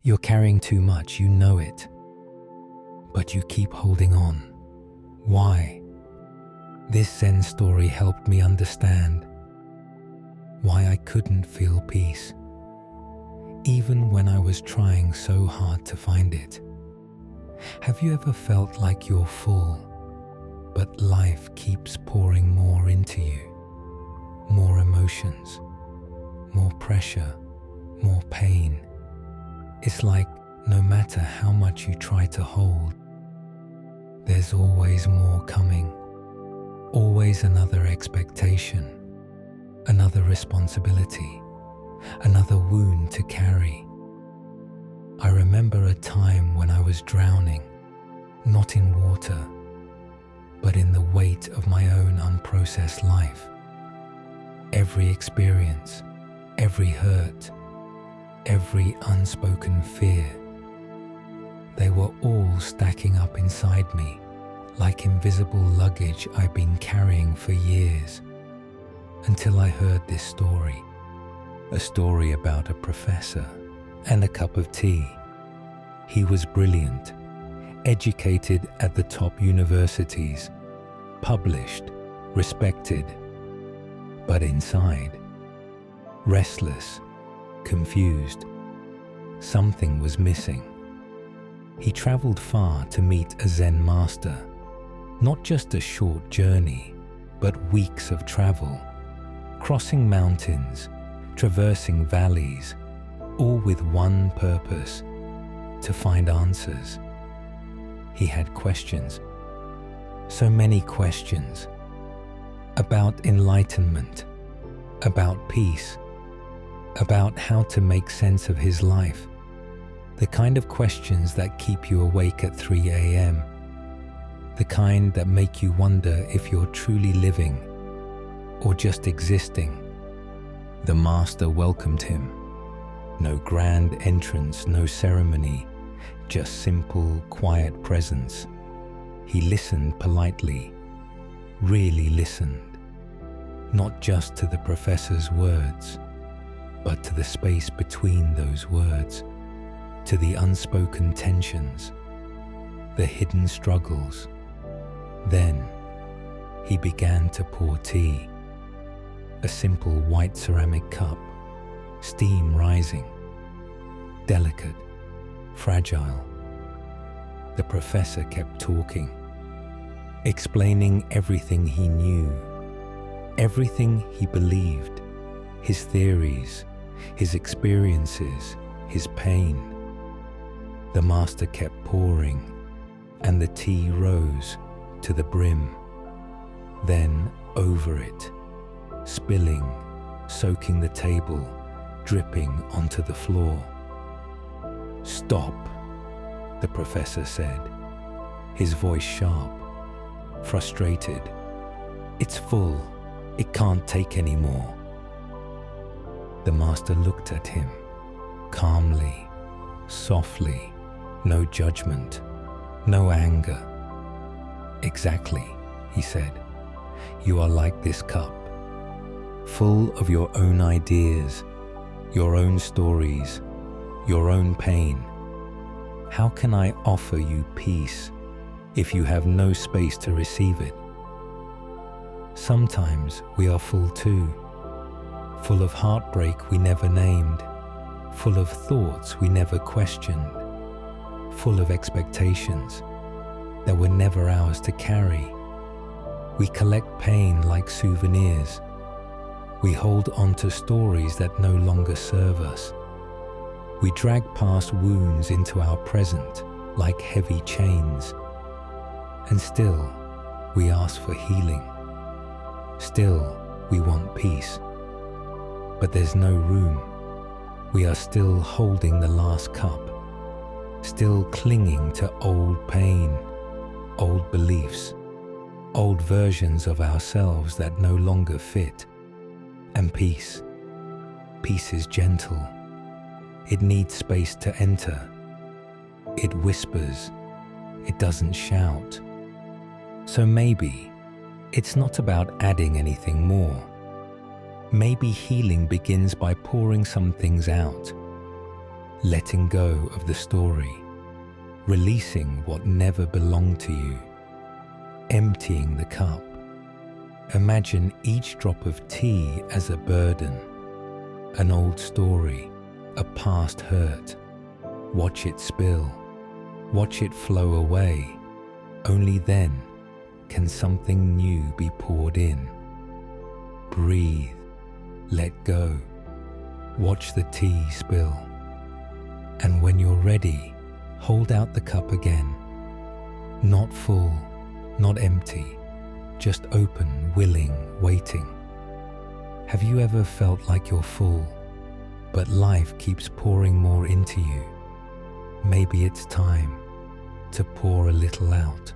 You're carrying too much, you know it. But you keep holding on. Why? This Zen story helped me understand why I couldn't feel peace, even when I was trying so hard to find it. Have you ever felt like you're full, but life keeps pouring more into you? More emotions, more pressure, more pain. It's like no matter how much you try to hold, there's always more coming. Always another expectation, another responsibility, another wound to carry. I remember a time when I was drowning, not in water, but in the weight of my own unprocessed life. Every experience, every hurt, every unspoken fear, they were all stacking up inside me like invisible luggage I've been carrying for years, until I heard this story. A story about a professor and a cup of tea. He was brilliant, educated at the top universities, published, respected, but inside, restless, confused. Something was missing. He traveled far to meet a Zen master. Not just a short journey, but weeks of travel, crossing mountains, traversing valleys, all with one purpose: to find answers. He had questions, so many questions, about enlightenment, about peace, about how to make sense of his life, the kind of questions that keep you awake at 3 a.m., the kind that make you wonder if you're truly living or just existing. The master welcomed him. No grand entrance, no ceremony, just simple, quiet presence. He listened politely, really listened, not just to the professor's words, but to the space between those words, to the unspoken tensions, the hidden struggles. Then he began to pour tea, a simple white ceramic cup, steam rising, delicate, fragile. The professor kept talking, explaining everything he knew, everything he believed, his theories, his experiences, his pain. The master kept pouring, and the tea rose to the brim, then over it, spilling, soaking the table, dripping onto the floor. "Stop," the professor said, his voice sharp, frustrated. "It's full. It can't take any more." The master looked at him, calmly, softly, no judgment, no anger. "Exactly," he said. "You are like this cup, full of your own ideas, your own stories, your own pain. How can I offer you peace if you have no space to receive it?" Sometimes we are full too, full of heartbreak we never named, full of thoughts we never questioned, full of expectations that were never ours to carry. We collect pain like souvenirs. We hold on to stories that no longer serve us. We drag past wounds into our present like heavy chains. And still, we ask for healing. Still, we want peace. But there's no room. We are still holding the last cup, still clinging to old pain, old beliefs, old versions of ourselves that no longer fit. And peace is gentle. It needs space to enter. It whispers. It doesn't shout. So maybe it's not about adding anything more. Maybe healing begins by pouring some things out. letting go of the story, releasing what never belonged to you, emptying the cup. Imagine each drop of tea as a burden, an old story, a past hurt. Watch it spill, watch it flow away. Only then can something new be poured in. Breathe, let go, watch the tea spill. And when you're ready, hold out the cup again. Not full, not empty, just open, willing, waiting. Have you ever felt like you're full, but life keeps pouring more into you? Maybe it's time to pour a little out.